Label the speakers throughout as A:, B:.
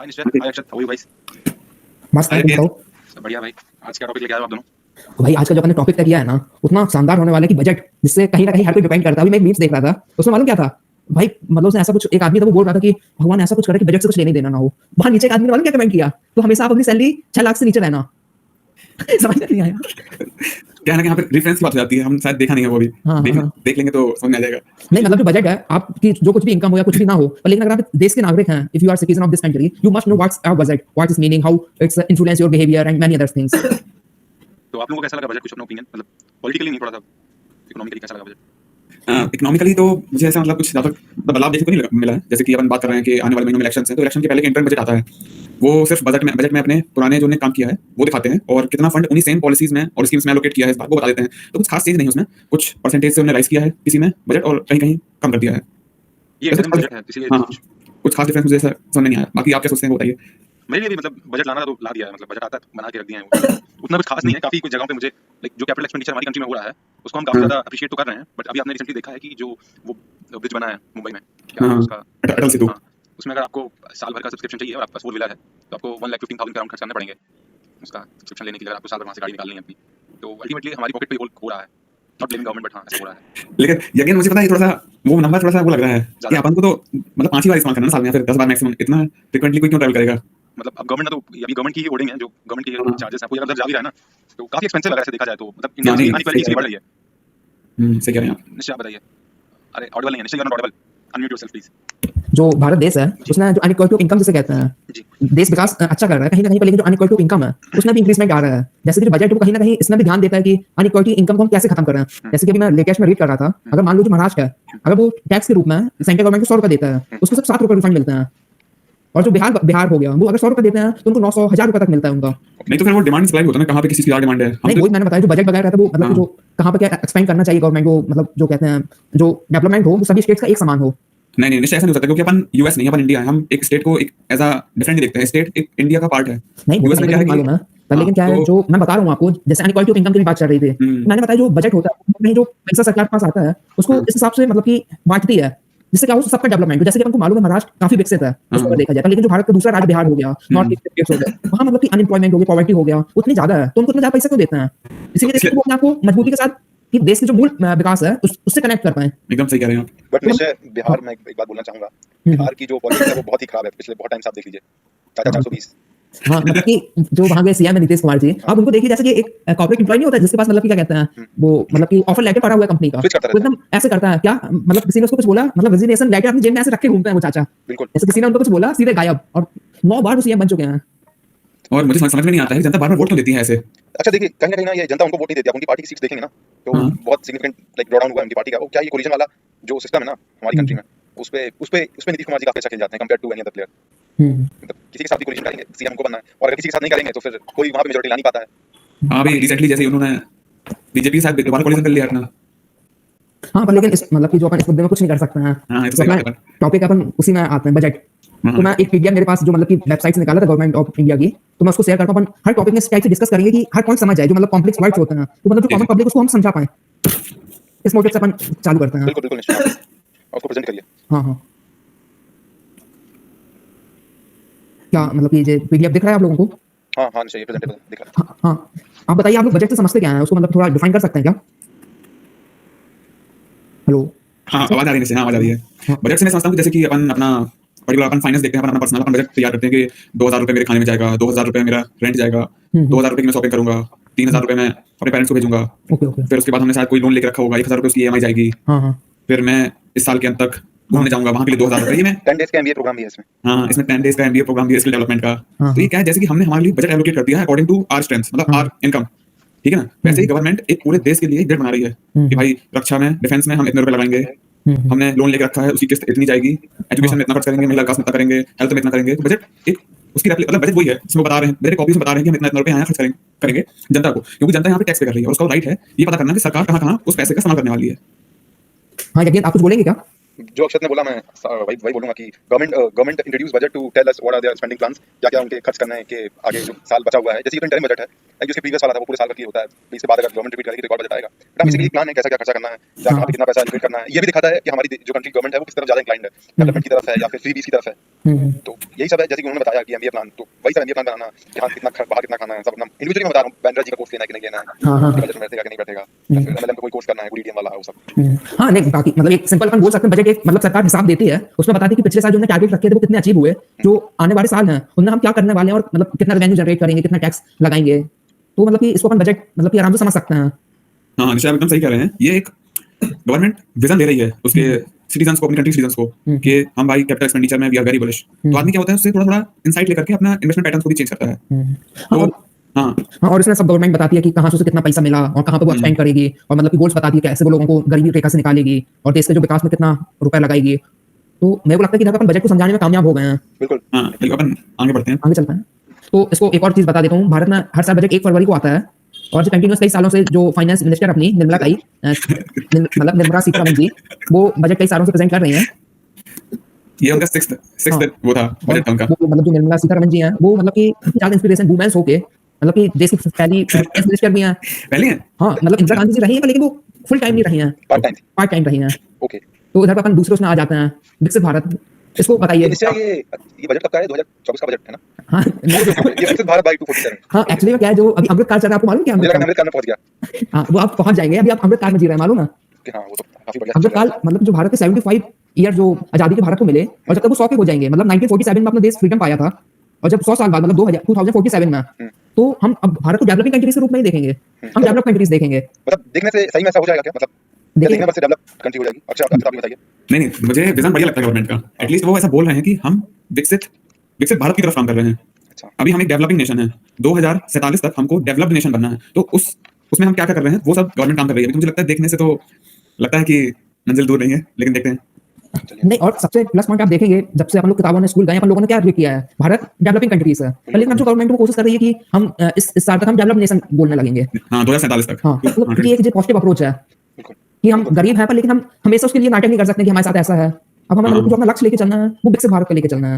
A: हाय निश्चय, हाय अक्षत, how are you guys?
B: मस्त है, तुम बताओ।
A: सब बढ़िया भाई। आज क्या टॉपिक लेके आए हो आप दोनों?
B: तो भाई आज का जो अपने टॉपिक तय किया है ना, उतना शानदार होने वाला है कि बजट, जिससे कहीं ना कहीं हर कोई डिपेंड करता है। अभी मैं एक मीम्स देख रहा था, उसमें मालूम क्या था भाई, मतलब उसने ऐसा कुछ, एक आदमी था वो बोल रहा था कि भगवान ऐसा कुछ करे कि बजट से कुछ लेने देना ना हो। वहां नीचे एक आदमी ने मालूम क्या कमेंट किया, तो हमेशा आप अपनी सैलरी 6 लाख से नीचे रहना। समझ नहीं आया
C: क्या है ना कि यहाँ पे रेफरेंस की बात हो जाती है, हम शायद देखा नहीं है वो अभी।
B: हाँ,
C: देख,
B: हाँ।
C: देख लेंगे तो समझ में आ जाएगा।
B: नहीं मतलब जो बजट है आपकी, जो कुछ भी इनकम हो या कुछ भी ना हो, पर लेकिन अगर आप देश के नागरिक हैं, if you are citizen of this country, you must know what's our budget, what is meaning, how it's influence your behaviour and many other things.
A: तो आप लोगों को कैसा लगा बजट? कुछ अपना ओपिनियन, मतलब पॉलिटिकली नहीं, थोड़ा सा इकोनॉमिकली कैसा लगा बजट?
C: इकोनॉमिकली तो मुझे ऐसा मतलब कुछ ज्यादा बदलाव देखने को नहीं मिला है। जैसे कि अपन बात कर रहे हैं कि आने वाले महीनों में इलेक्शन है, तो इलेक्शन के पहले इंटर्म बजट आता है, वो सिर्फ बजट में अपने पुराने जो काम किया है वो दिखाते हैं, और कितना फंड उन्हीं सेम पॉलिसीज में और स्कीम्स में एलोकेट किया है इस बात को बता देते हैं। तो कुछ खास चीज नहीं है उसमें, कुछ परसेंटेज से उन्होंने राइज किया है किसी में बजट, और कहीं कहीं कम कर दिया है।
A: ये एकदम बजट है, इसीलिए
C: हाँ, कुछ खास डिफरेंस मुझे ऐसा समझ नहीं आया। बाकी आप क्या सोचते हैं वो बताइए।
A: मेरे लिए भी मतलब बजट लाना था तो ला दिया है, मतलब बजट आता है बना के रख दिए हैं। उतना कुछ खास नहीं है। काफी कुछ जगहों पे मुझे लाइक जो कैपिटल एक्सपेंडिचर हमारी कंट्री में हो रहा है उसको हम काफी ज्यादा अप्रिशिएट तो कर रहे हैं, बट अभी आपने रिसेंटली देखा है कि जो वो ब्रिज बना है मुंबई में, क्या है उसका,
C: अटल सेतु,
A: उसमें अगर आपको साल भर का सब्सक्रिप्शन चाहिए और आपके पास 4 व्हीलर है तो आपको 1,15,000 अराउंड खर्च करने पड़ेंगे उसका सब्सक्रिप्शन लेने के लिए, अगर आपको साल भर वहाँ से गाड़ी निकालनी है अपनी। तो अल्टीमेटली हमारी पॉकेट पे हो रहा है, नॉट ब्लेमिंग गवर्नमेंट, बट हाँ ऐसा हो रहा है।
C: लेकिन यकीन मुझे पता है थोड़ा सा वो नंबर थोड़ा सा वो लग रहा है कि अपन को तो मतलब 5 ही बार इस्तेमाल करना है साल में, फिर 10 बार मैक्सिमम, इतना फ्रीक्वेंटली कोई क्यों ट्रैवल करेगा?
A: मतलब अब गवर्नमेंट तो अभी गवर्नमेंट की ही होर्डिंग है, जो गवर्नमेंट के चार्जेस हैं वो अगर जा भी रहा है ना, तो काफी एक्सपेंसिव लग रहा है ऐसे देखा जाए तो। मतलब इंडिया की अनइक्वालिटी इसलिए बढ़ रही है।
C: सही कह रहे हैं आप।
A: निश्चय आप बताइए। अरे ऑडिबल नहीं है Nishchay, you are not audible, unmute yourself please.
B: जो भारत देश है उसने जो अनइक्वालिटी ऑफ इनकम जिसे कहते हैं, देश विकास अच्छा कर रहा है कहीं ना कहीं पर, लेकिन जो अनइक्वालिटी ऑफ इनकम है उसमें भी इंक्रीजमेंट आ रहा है। जैसे कि जो बजट है वो कहीं ना कहीं इसमें भी ध्यान देता है कि अनइक्वालिटी इनकम को हम कैसे खत्म कर रहे हैं। जैसे कि अभी मैं लेटेस्ट में रीड कर रहा था, अगर मान लो जो महाराष्ट्र है, अगर वो टैक्स के रूप में सेंट्रल गवर्नमेंट को 100 रुपए देता है, उसको सिर्फ 7 रुपए रिफंड मिलते हैं। और जो बिहार हो गया, वो अगर 100 रुपए देते हैं तो उनको 900 1000 रुपए तक मिलता है उनका।
C: नहीं तो फिर वो डिमांड सप्लाई होता है ना, कहाँ पे किसी की डिमांड है।
B: नहीं वही मैंने बताया, जो बजट वगैरह रहता है वो मतलब जो कहाँ पे क्या एक्सपेंड करना चाहिए गवर्नमेंट को, मतलब जो कहते हैं जो डेवलपमेंट हो वो सभी स्टेट्स का एक समान हो।
C: नहीं निश्चय ऐसा नहीं हो सकता, क्योंकि अपन यूएस नहीं, अपन इंडिया है। हम एक स्टेट को एक एज अ डिफरेंट देखते हैं, स्टेट एक इंडिया का पार्ट है।
B: नहीं यूएस में क्या है मालूम है, पर लेकिन क्या है जो मैं बता रहा हूँ आपको, जैसे अनइक्वालिटी ऑफ इनकम की बात चल रही थी, मैंने बताया जो बजट होता है नहीं, जो पैसा सरकार के पास आता है उसको इस हिसाब से मतलब कि बांटती है, जिससे क्या हो सबका डेवलपमेंट। जैसे कि हमको मालूम है महाराष्ट्र काफी विकसित है उसको देखा जाए, लेकिन जो भारत का दूसरा राज्य बिहार हो गया, नॉर्थ ईस्ट स्टेट्स हो गए, वहां मतलब कि अनएम्प्लॉयमेंट हो गया, पॉवर्टी हो गया, उतनी ज्यादा है, तो उनको इतना ज्यादा पैसा क्यों देते हैं? इसीलिए वो अपने आपको मजबूती के साथ कि देश के जो मूल विकास है उससे कनेक्ट कर पाए।
C: एकदम सही कह रहे हैं आप।
A: बट निश्चय बिहार में एक बात बोलना चाहूंगा, बिहार की जो पॉलिटिक्स है वो बहुत ही खराब है पिछले बहुत टाइम से। आप देख लीजिए चाचा 420।
B: हाँ मतलब कि जो वहां के सीएम है नीतीश कुमार जी, आप उनको देखिए जैसे कि एक कॉर्पोरेट एम्प्लॉय नहीं होता जिसके पास मतलब कि क्या कहते हैं वो, मतलब कि ऑफर लेटर पड़ा हुआ है कंपनी का, वो एकदम ऐसे करता है क्या, मतलब किसी ने उसको कुछ बोला, मतलब रेजिग्नेशन लेटर अपनी जेब में ऐसे रख के घूमते हैं वो चाचा, जैसे किसी ने उनको कुछ बोला सीधे गायब, और 9 बार वो सीएम बन चुके हैं।
C: और मुझे समझ में नहीं आता है जनता बार-बार वोट क्यों देती है ऐसे।
A: अच्छा देखिए, कहीं ना ये जनता उनको वोट नहीं देती। आप उनकी पार्टी की सीट्स देखेंगे ना तो बहुत सिग्निफिकेंट लाइक ड्रॉ डाउन हुआ है उनकी पार्टी का। वो क्या ये कोलिजन वाला जो सिस्टम है ना हमारी कंट्री में, उस पे नीतीश कुमार जी काफी अच्छा खेल जाते हैं compare to any other player. मतलब किसी के साथ भी कोलिजन करेंगे सीएम को बनना है, और अगर किसी के साथ नहीं करेंगे तो फिर कोई वहां पे मेजॉरिटी ला नहीं पाता है।
C: हां अभी रिसेंटली जैसे उन्होंने बीजेपी के साथ दोबारा कोलिजन कर लिया अपना।
B: हाँ पर लेकिन इस मतलब कि जो अपन इस मुद्दे में कुछ नहीं कर सकते हैं।
C: हां ये तो सही है।
B: टॉपिक अपन उसी में आते हैं, बजट। तो मैं एक पीडीएफ मेरे पास जो मतलब कि वेबसाइट से निकाला था गवर्नमेंट ऑफ इंडिया की, तो मैं उसको शेयर करता हूं। अपन हर टॉपिक में इस टाइप से डिस्कस करेंगे कि हर पॉइंट समझ जाए, जो मतलब कॉम्प्लेक्स वर्ड्स होते हैं तो मतलब जो कॉमन पब्लिक उसको हम समझा पाए। इस मोटिव से अपन चालू करते हैं।
A: बिल्कुल निश्चय, उसको प्रेजेंट करिए।
B: हाँ क्या मतलब कि ये पीडीएफ दिख रहा है आप लोगों को?
A: हाँ निश्चय प्रेजेंटेबल दिख रहा है।
B: हाँ आप बताइए, आप लोग बजट से समझते क्या है, उसको मतलब थोड़ा डिफाइन कर सकते हैं क्या? हेलो
C: हाँ आवाज आ रही है निश्चय, आवाज आ रही है। बजट से मैं समझता हूँ जैसे कि अपन अपना पर्टिकुलर अपन फाइनेंस देखते हैं, अपना पर्सनल अपन बजट तैयार करते हैं कि 2000 रुपए मेरे खाने में जाएगा, 2000 रुपए मेरा रेंट जाएगा, 2000 रुपए की मैं शॉपिंग करूंगा, 3000 रुपए मैं अपने पेरेंट्स को भेजूंगा। फिर उसके बाद हमने शायद कोई लोन लेके रखा होगा, 1000 रुपए उसकी ईएमआई जाएगी। फिर मैं इस साल के अंत तक घूमने जाऊंगा, वहां के लिए 2000 रुपए। ये मैं
A: 10 डेज का एमबीए प्रोग्राम भी है इसमें।
C: हाँ इसमें 10 डेज का एमबीए प्रोग्राम भी है, स्किल डेवलपमेंट का। तो ये क्या है, जैसे कि हमने हमारे लिए बजट एलोकेट कर दिया है अकॉर्डिंग टू आवर स्ट्रेंथ्स, मतलब आवर इनकम, ठीक है ना। वैसे ही गवर्नमेंट एक पूरे देश के लिए बजट बना रही है कि भाई रक्षा में, डिफेंस में हम इतने रुपए लगाएंगे, हमने लोन लेके रखा है उसकी किस्त इतनी जाएगी, एजुकेशन में इतना खर्च करेंगे, महिला विकास में इतना करेंगे, हेल्थ में इतना करेंगे। तो बजट एक उसकी मतलब बजट वही है, इसमें बता रहे हैं, बजट कॉपीज में बता रहे हैं कि हम इतना रुपए यहाँ खर्च करेंगे जनता को, क्योंकि जनता यहाँ पे टैक्स पे कर रही है और उसका राइट है ये पता करना कि सरकार कहाँ उस पैसे का इस्तेमाल करने वाली है।
B: हाँ यकीन आप कुछ बोलेंगे क्या?
A: जो अक्षत ने बोला मैं वही बोलूंगा कि government introduce budget to tell us what are their spending plans, क्या उनके खर्च करने के आगे जो साल बचा हुआ है। जैसे ये तो इंटरिम बजट है, लाइक जो प्रीवियस वाला था वो पूरे साल का क्लियर होता है, इसके बाद अगर गवर्नमेंट रिपीट करेगी तो रिकॉर्ड बजट आएगा। बट हम बेसिकली प्लान है कैसा क्या खर्चा करना है, क्या कहाँ पे कितना पैसा एलोकेट करना है, ये भी दिखाता है कि हमारी जो कंट्री गवर्नमेंट है वो किस तरफ ज्यादा इंक्लाइंड है, डेवलपमेंट की तरफ है या फिर फ्रीबीज की तरफ है। तो यही सब है, जैसे कि उन्होंने बताया कि एमबीए प्लान, तो वही सब एमबीए प्लान बनाना, यहाँ कितना बाहर कितना खाना है, सब अपना इंडिविजुअली मैं बता रहा हूँ, बैंड्रा जी का कोर्स लेना है कि नहीं लेना है, बजट में बैठेगा कि नहीं बैठेगा, या फिर एमएलएम का कोई कोर्स करना है, डीडीएम वाला वो सब।
B: हाँ नहीं बाकी मतलब एक सिंपल अपन बोल सकते हैं बजट एक मतलब सरकार हिसाब देती है, उसमें बताती है कि पिछले साल जो हमने टारगेट रखे थे वो कितने अचीव हुए, जो आने वाले साल हैं उनमें हम क्या करने वाले हैं और मतलब कितना रेवेन्यू जनरेट करेंगे, कितना टैक्स लगाएंगे। तो मतलब कि इसको अपन बजट मतलब कि आराम से समझ सकते हैं।
C: हाँ निश्चय आप एकदम सही कह रहे हैं। ये एक गवर्नमेंट विजन दे रही है उसके सिटीजन्स को, अपनी कंट्री सिटीजन्स को, कि हम भाई कैपिटल एक्सपेंडिचर में वी आर वेरी बुलिश। तो आदमी क्या होता है उससे थोड़ा थोड़ा इनसाइट लेकर के अपना इन्वेस्टमेंट पैटर्न को भी चेंज करता है। तो हाँ
B: और इसमें सब गवर्नमेंट बताती है कि कहाँ से उसे कितना पैसा मिला और कहाँ पे वो स्पेंड करेगी, और मतलब कि गोल्स बताती है कैसे वो लोगों को गरीबी रेखा से निकालेगी और देश के जो विकास में कितना रुपया लगाएगी। तो मेरे को लगता है कि अपन बजट को समझाने में कामयाब हो गए हैं।
A: बिल्कुल।
C: हाँ अपन आगे बढ़ते हैं,
B: आगे चलते हैं। तो इसको एक और चीज बता देता हूँ, भारत में हर साल बजट 1 फरवरी को आता है, और जो कंटिन्यूस कई सालों से जो फाइनेंस मिनिस्टर अपनी निर्मला सीतारमण जी वो बजट कई सालों से प्रेजेंट कर रही हैं।
C: ये उनका सिक्स्थ वो था बजट उनका।
B: मतलब जो निर्मला सीतारमण जी हैं वो मतलब कि ज्यादा इंस्पिरेशन वुमेन्स होके मतलब कि देश की पहली फाइनेंस मिनिस्टर भी हैं।
C: पहले हैं
B: हाँ मतलब इंदिरा गांधी जी रही हैं, लेकिन वो फुल टाइम नहीं रही हैं, पार्ट टाइम रही हैं।
A: ओके।
B: तो इधर पर अपन दूसरे उसमें आ जाते हैं, विकसित भारत। इसको बताइए।
A: ये बजट कब का है? 2024 का बजट है ना?
B: हाँ
A: ये विकसित भारत बाय 2047।
B: हाँ एक्चुअली क्या है, जो अभी अमृत काल चल रहा है, आपको मालूम क्या
A: अमृत काल में पहुंच गया।
B: हाँ वो आप पहुंच जाएंगे, अभी आप अमृत काल में जी रहे हैं, मालूम है?
A: हाँ वो तो काफी बढ़िया।
B: अमृत काल मतलब जो भारत के 75 ईयर जो आजादी के भारत को मिले, और जब तक वो 100 के हो जाएंगे, मतलब 1947 में अपना देश फ्रीडम पाया था, और जब 100 साल बाद मतलब 2047 में, तो हम अब भारत को डेवलपिंग कंट्रीज के रूप में ही देखेंगे, हम डेवलप कंट्रीज देखेंगे।
A: मतलब देखने से सही में ऐसा हो जाएगा क्या? मतलब देखने में से डेवलप कंट्री हो जाएगी? अच्छा आप बताइए।
C: नहीं मुझे विजन बढ़िया लगता है गवर्नमेंट का। एटलीस्ट वो ऐसा बोल रहे हैं कि हम विकसित भारत की तरफ काम कर रहे हैं।
A: अच्छा।
C: अभी हम एक डेवलपिंग नेशन है, 2047 तक हमको डेवलप्ड नेशन बनना है। तो उसमें हम क्या कर रहे हैं वो सब गवर्नमेंट काम कर रही है। मुझे लगता है देखने से तो लगता है कि मंजिल दूर नहीं है, लेकिन देखते हैं।
B: नहीं, और सबसे प्लस पॉइंट आप देखेंगे, जब से अपन लोग किताबों में स्कूल गए, अपन लोगों ने क्या एग्री किया है, भारत डेवलपिंग कंट्रीज है, लेकिन अब जो गवर्नमेंट वो कोशिश कर रही है कि हम इस साल तक हम डेवलप नेशन बोलने लगेंगे।
C: हाँ 2047 तक।
B: हाँ मतलब ये एक पॉजिटिव अप्रोच है कि हम गरीब हैं पर लेकिन हम हमेशा उसके लिए नाटक नहीं कर सकते कि हमारे साथ ऐसा है। अब हमें जो अपना लक्ष्य लेके चलना है वो विकसित भारत को लेके चलना है।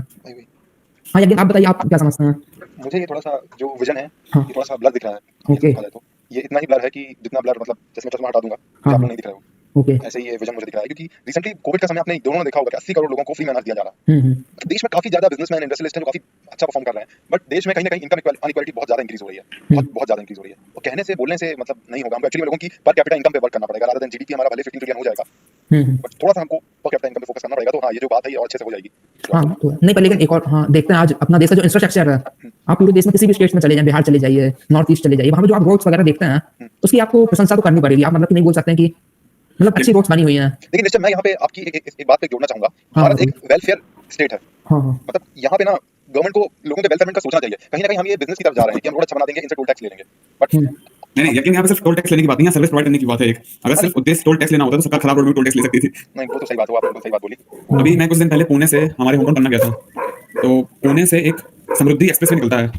B: हाँ यज्ञ आप बताइए, आप क्या समझते हैं?
A: मुझे ये थोड़ा सा जो विजन है ये थोड़ा सा ब्लर दिख रहा है।
B: ओके।
A: तो ये इतना ही ब्लर है कि जितना ब्लर मतलब जैसे मैं चश्मा हटा दूंगा तो आपको नहीं दिख रहा है।
B: ओके।
A: ऐसे ही ये विजन मुझे दिख रहा है, क्योंकि रिसेंटली कोविड का समय आपने दोनों ने देखा होगा कि 80 करोड़ लोगों को फ्री में अनाज दिया जा रहा है। देश में काफी ज्यादा बिजनेसमैन इंडस्ट्रियलिस्ट हैं जो काफी अच्छा परफॉर्म कर रहे हैं, बट देश में कहीं ना कहीं इनकम अनइक्वालिटी बहुत ज्यादा इंक्रीज हो रही है, बहुत ज्यादा इंक्रीज हो रही है। और कहने से बोलने से मतलब नहीं होगा, हमको एक्चुअली लोगों की पर कैपिटा इनकम पे वर्क करना पड़ेगा। रादर देन जीडीपी हमारा भले 15 ट्रिलियन हो जाएगा, बट थोड़ा सा हमको पर कैपिटा इनकम पे फोकस करना पड़ेगा। तो हाँ ये जो बात है ये और अच्छे से हो जाएगी।
B: हाँ तो नहीं पर लेकिन एक और हाँ देखते हैं आज अपना देश का जो इंफ्रास्ट्रक्चर है, आप पूरे देश में किसी भी स्टेट में चले जाएं, बिहार चले जाइए, नॉर्थ ईस्ट चले जाइए, वहाँ पे जो आप रोड्स वगैरह देखते हैं उसकी आपको प्रशंसा तो करनी पड़ेगी। आप मतलब कि नहीं बोल सकते हैं कि मतलब अच्छी रोड्स बनी हुई हैं।
A: लेकिन निश्चय मैं यहाँ पे आपकी एक बात पे जोड़ना चाहूंगा। भारत एक वेलफेयर स्टेट है। मतलब यहाँ पे ना गवर्नमेंट को लोगों के वेलफेयरमेंट का सोचना चाहिए। कहीं ना कहीं हम ये बिजनेस की तरफ जा रहे हैं कि हम रोड अच्छा बना देंगे, इनसे टोल टैक्स ले लेंगे, बट
C: नहीं यकीन यहाँ पे सिर्फ टोल टैक्स लेने की बात नहीं है, सर्विस प्रोवाइड करने की बात है। एक अगर सिर्फ उद्देश्य टोल टैक्स लेना होता तो सरकार खराब रोड में टोल टैक्स ले सकती थी।
A: नहीं वो तो सही बात है, आपने सही बात बोली।
C: अभी मैं कुछ दिन पहले पुणे से हमारे होम टाउन पन्ना गया था, तो पुणे से एक समृद्धि एक्सप्रेसवे निकलता है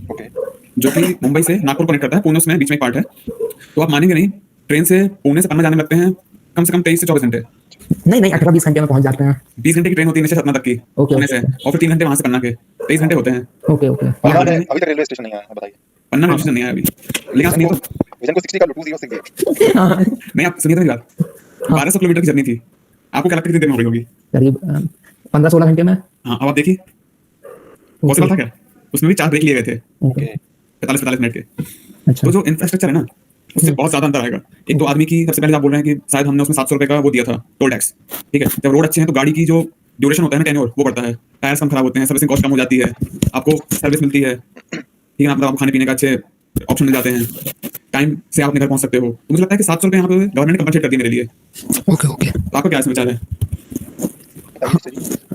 C: जो कि मुंबई से नागपुर कनेक्ट करता है। पुणे उसमें बीच में एक पार्ट है। तो आप मानेंगे नहीं, ट्रेन से पुणे से पन्ना जाने लगते हैं कम से कम 23 से 24 घंटे।
B: नहीं 18-20 घंटे में पहुंच जाते हैं।
C: 20 घंटे की ट्रेन होती है सतना तक की पुणे से, और फिर 3 घंटे वहां से पन्ना के, 23 घंटे होते हैं।
B: ओके।
A: अभी तक रेलवे स्टेशन नहीं आया, बताइए।
C: पन्ना रेलवे स्टेशन नहीं आया अभी, लेकिन आप सुनिए तो
A: विजन को 60 का 2060 दिए।
C: नहीं आप सुनिए तो मेरी बात, 1200 किलोमीटर की जर्नी थी। आपको क्या लगता है कितनी देर में हो रही होगी?
B: करीब 15-16 घंटे में।
C: हाँ अब आप देखिए पॉसिबल था क्या? उसमें भी 4 ब्रेक लिए गए थे 45 मिनट के। तो जो इंफ्रास्ट्रक्चर है ना उससे बहुत ज्यादा अंतर आएगा। एक तो आदमी की सबसे पहले आप बोल रहे हैं कि शायद हमने उसमें 700 रुपए का वो दिया था टोल टैक्स, ठीक है। जब रोड अच्छे हैं तो गाड़ी की जो ड्यूरेशन होता है ना, टेन्योर, वो बढ़ता है, टायर्स कम खराब होते हैं, सर्विसिंग कॉस्ट कम हो जाती है, आपको सर्विस मिलती है, ठीक है, मतलब आपको खाने पीने का अच्छे ऑप्शन मिल जाते हैं, टाइम से आप अपने घर पहुंच सकते हो। तो मुझे लगता है कि 700 रुपए यहाँ पे गवर्नमेंट ने कंपनसेट कर दिया मेरे लिए।
B: ओके।
C: तो आपको क्या इसमें विचार है?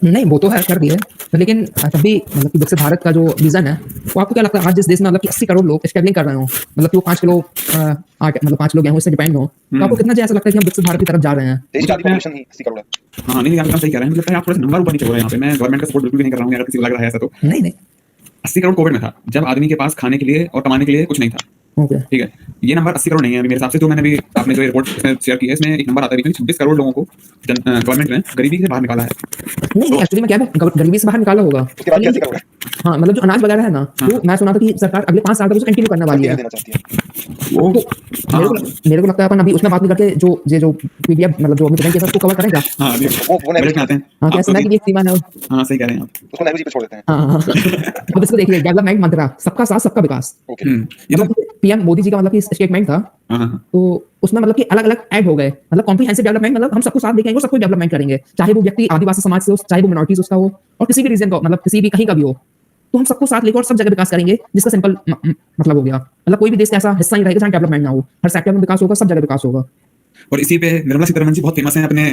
B: नहीं वो तो है कर दिए, लेकिन तब भी मतलब कि विकसित भारत का जो विजन है वो आपको क्या लगता है आज जिस देश में मतलब कि 80 करोड़ लोग स्ट्रगलिंग कर रहे हो, मतलब कि वो 5 किलो मतलब 5 लोग हैं उससे डिपेंड हो, तो आपको कितना ऐसा लगता है कि हम विकसित भारत की तरफ जा रहे हैं?
A: देश की पॉपुलेशन ही 80 करोड़ है।
C: हाँ नहीं आप एकदम सही कह रहे हैं। मुझे लगता है आप थोड़ा सा नंबर ऊपर नीचे हो रहे हैं यहाँ पे। मैं गवर्नमेंट का सपोर्ट बिल्कुल भी नहीं कर रहा हूँ, अगर किसी को लग रहा है ऐसा तो।
B: नहीं
C: 80 करोड़ कोविड में था, जब आदमी के पास खाने के लिए और कमाने के लिए कुछ नहीं था।
B: ओके
C: ठीक है, ये नंबर 80 करोड़ नहीं है अभी मेरे हिसाब से, जो मैंने अभी आपने जो रिपोर्ट शेयर की है इसमें एक नंबर आता है 26 करोड़ लोगों को गवर्नमेंट ने गरीबी से बाहर निकाला है।
B: नहीं एक्चुअली में क्या है गरीबी से बाहर निकाला होगा
A: उसके बाद क्या करोगे?
B: हाँ मतलब जो अनाज वगैरह है ना वो मैं सुना था कि सरकार अगले 5 साल तक उसको कंटिन्यू करने वाली है
A: देना चाहती है।
C: वो
B: तो मेरे को लगता है अपन अभी उसमें बात नहीं करके जो पीडीएफ मतलब जो अभी के साथ उसको कवर करेगा
C: हाँ अभी
A: वो
C: बजट में आते हैं।
B: हाँ क्या सुना कि ये सीमा है
C: हाँ सही कह रहे हैं आप।
A: उसको नेहरू जी पे छोड़ देते हैं।
B: हाँ अब इसको देखिए डेवलपमेंट मंत्रा सबका साथ सबका विकास
A: ओके
C: ये तो
B: पीएम मोदी जी का मतलब कि स्टेटमेंट था
C: हाँ
B: तो उसमें मतलब कि अलग अलग ऐड हो गए मतलब कॉम्प्रिहेंसिव डेवलपमेंट मतलब हम सबको साथ लेके आएंगे और सबको डेवलपमेंट करेंगे चाहे वो व्यक्ति आदिवासी समाज से हो चाहे वो मिनॉरिटीज उसका हो और किसी भी रीजन का मतलब किसी भी कहीं का भी हो तो हम सबको साथ लेकर और सब जगह विकास करेंगे जिसका सिंपल मतलब हो गया मतलब कोई भी देश का ऐसा हिस्सा नहीं रहेगा जहाँ डेवलपमेंट ना हो हर सेक्टर में विकास होगा सब जगह विकास होगा।
C: और इसी पे निर्मला सीतारमण जी बहुत फेमस हैं अपने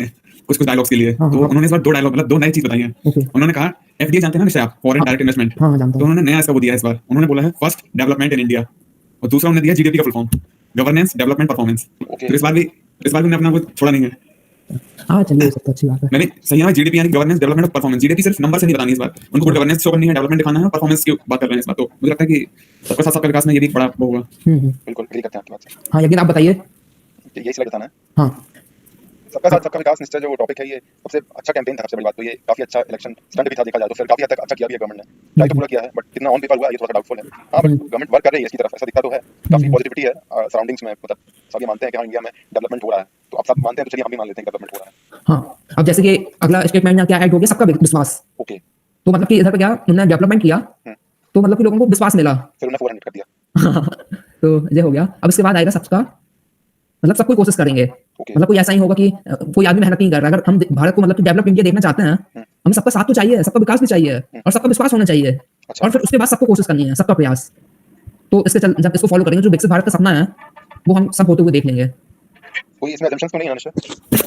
C: कुछ कुछ डायलॉग्स के लिए।
B: हाँ,
C: तो
B: हाँ।
C: उन्होंने इस बार 2 डायलॉग मतलब 2 नई चीज बताई है।
B: ओके
C: उन्होंने कहा एफडीआई जानते हैं ना विषय आप, फॉरेन डायरेक्ट इन्वेस्टमेंट।
B: हाँ जानता
C: तो
B: हूँ
C: उन्होंने नया इसका वो दिया है इस बार, उन्होंने बोला है फर्स्ट डेवलपमेंट इन इंडिया और दूसरा उन्होंने दिया जीडीपी का full form governance development performance.
A: Okay
C: तो इस बार भी उन्होंने अपना कुछ छोड़ा नहीं है।
B: हाँ चलिए सब तो अच्छी बात है
C: मैंने सही है जीडीपी यानी गवर्नेंस डेवलपमेंट और परफॉर्मेंस। जीडीपी सिर्फ नंबर से नहीं बतानी इस बार, उनको गवर्नेंस शो करनी है, डेवलपमेंट दिखाना है और परफॉर्मेंस की बात कर रहे हैं इस बार। तो मुझे लगता है कि सबका साथ सबका विकास में ये भी एक बड़ा वो होगा।
A: बिल्कुल एग्री करते हैं आपकी बात से।
B: हाँ यकीन आप बताइए
A: यही स्लाइड बताना है।
B: हाँ
A: सबका साथ सबका विकास निश्चय जो टॉपिक है ये सबसे अच्छा कैंपेन था। सबसे बड़ी बात तो ये काफी अच्छा इलेक्शन स्टंट भी था देखा जाए तो फिर काफी हद तक अच्छा किया भी है गवर्नमेंट ने ट्राई तो पूरा किया है बट कितना ऑन पेपर हुआ ये थोड़ा डाउटफुल है। हाँ बट गवर्नमेंट वर्क कर रही है इसकी तरफ ऐसा दिखता तो है काफी पॉजिटिविटी है सराउंडिंग्स में मतलब सब ये मानते हैं कि हाँ इंडिया में डेवलपमेंट हो रहा है तो आप सब मानते हैं तो चलिए हम भी मान लेते हैं डेवलपमेंट हो रहा है।
B: हाँ अब जैसे कि अगला स्टेटमेंट में क्या ऐड हो गया सबका विश्वास
A: ओके
B: तो मतलब कि इधर पे क्या उन्होंने डेवलपमेंट किया तो मतलब कि लोगों को विश्वास मिला
A: फिर उन्होंने 400 कर दिया।
B: तो ये हो गया अब इसके बाद आएगा सबका मतलब सब कोई कोशिश करेंगे मतलब कोई ऐसा नहीं होगा कि कोई आदमी मेहनत नहीं कर रहा अगर हम भारत को मतलब कि डेवलप इंडिया देखना चाहते हैं हमें सबका साथ तो चाहिए सबका विकास भी चाहिए और सबका विश्वास होना चाहिए और फिर उसके बाद सबको कोशिश करनी है सबका प्रयास तो इसके जब इसको फॉलो करेंगे जो विकसित भारत का सपना है वो हम सब होते हुए देख लेंगे।
A: कोई इसमें assumptions तो नहीं है निश्चय?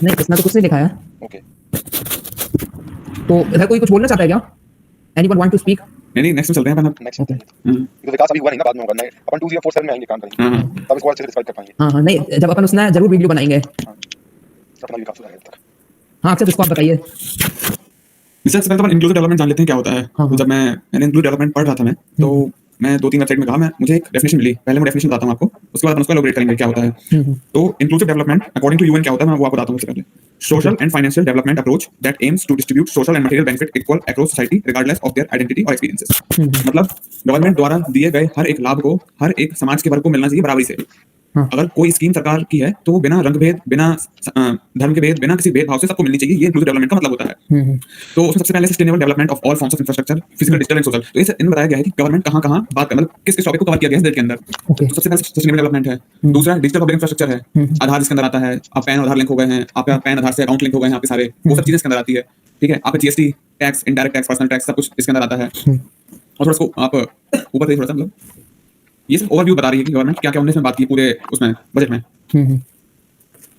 B: नहीं इसमें तो कुछ नहीं लिखा है
A: ओके
B: तो इधर कोई कुछ बोलना चाहता है क्या एनीवन वांट टू स्पीक
C: नहीं नेक्स्ट में चलते हैं अपन अब।
A: नेक्स्ट तो विकास अभी हुआ नहीं ना बाद में होगा नहीं अपन 2047 में आएंगे काम करेंगे तब इसको अच्छे से डिस्क्राइब कर पाएंगे।
B: हाँ नहीं जब अपन उसमें जरूर वीडियो बनाएंगे
A: अपना विकास हो जाएगा तब तक।
B: हाँ अक्षर इसको आप बताइए।
C: इससे पहले तो अपन इंक्लूसिव डेवलपमेंट जान लेते हैं क्या होता है।
B: हाँ,
C: तो जब मैंने इंक्लूसिव डेवलपमेंट पढ़ रहा था मैं तो मैं 2-3 वेबसाइट में गया मैं मुझे एक डेफिनेशन मिली। पहले मैं डेफिनेशन बताता हूँ आपको उसके बाद अपन उसको एलैबोरेट करेंगे क्या होता है। तो inclusive development according to UN क्या होता है मैं वो आपको बताता हूँ सबसे पहले। Social and financial development approach that aims to distribute social and material benefit equal across society regardless of their identity और एक्सपीरियंसेस। मतलब गवर्नमेंट द्वारा दिए गए हर एक लाभ को हर एक समाज के वर्ग को मिलना चाहिए बराबरी से। अगर कोई स्कीम सरकार की है तो वो बिना रंग भेद बिना धर्म के भेद बिना किसी भेदभाव से सबको मिलनी चाहिए। ये इंक्लूसिव डेवलपमेंट का मतलब होता है। तो उसमें सबसे पहले sustainable development of all forms of infrastructure physical digital and social. तो इनमें बताया गया है कि गवर्नमेंट कहां बात कर मतलब किस किस टॉपिक को कवर किया गया है इस के अंदर। तो सबसे पहले सस्टेनेबल डेवलपमेंट है। दूसरा डिजिटल पब्लिक इंफ्रास्ट्रक्चर है। आधार इसके अंदर आता है। आप पैन आधार लिंक हो गए हैं आपका पैन आधार से अकाउंट लिंक हो गए हैं आपके सारे वो सब चीजें इसके अंदर आती है। ठीक है आपका GST tax indirect tax personal tax सब कुछ इसके अंदर आता है। और थोड़ा इसको आप ऊपर से थोड़ा सा मतलब ये सिर्फ ओवरव्यू बता रही है कि गवर्नमेंट क्या क्या उन्होंने इसमें बात की पूरे उसमें बजट में।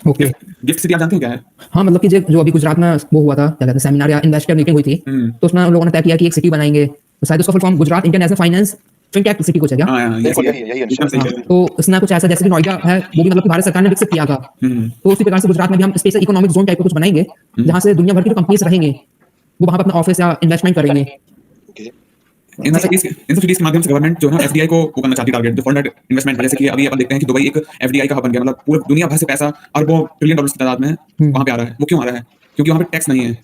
B: ओके
C: गिफ्ट सिटी आप जानते हैं क्या है?
B: हाँ मतलब कि जो अभी गुजरात में वो हुआ था क्या कहते हैं सेमिनार या इन्वेस्टर मीटिंग हुई थी तो उसमें उन लोगों ने तय किया कि एक सिटी बनाएंगे तो शायद उसका full form Gujarat international finance fintech city कुछ है क्या?
A: यही
B: तो इसमें कुछ ऐसा जैसे कि नोएडा है वो भी मतलब कि भारत सरकार ने विकसित किया था तो उसी प्रकार से गुजरात में भी हम स्पेशल इकोनॉमिक जोन टाइप का कुछ बनाएंगे जहाँ से दुनिया भर की जो कंपनीज रहेंगे वो वहाँ पर अपना ऑफिस या इन्वेस्टमेंट करेंगे।
C: इन सब सिटीज के माध्यम से गवर्नमेंट जो है एफडीआई को वो करना चाहती है टारगेट जो फॉरेन इन्वेस्टमेंट जैसे कि अभी अपन देखते हैं कि दुबई एक एफडीआई का हब बन गया मतलब पूरी दुनिया भर से पैसा अरबों ट्रिलियन डॉलर्स की तादाद में वहां पे आ रहा है। वो क्यों आ रहा है? क्योंकि वहां पे टैक्स नहीं है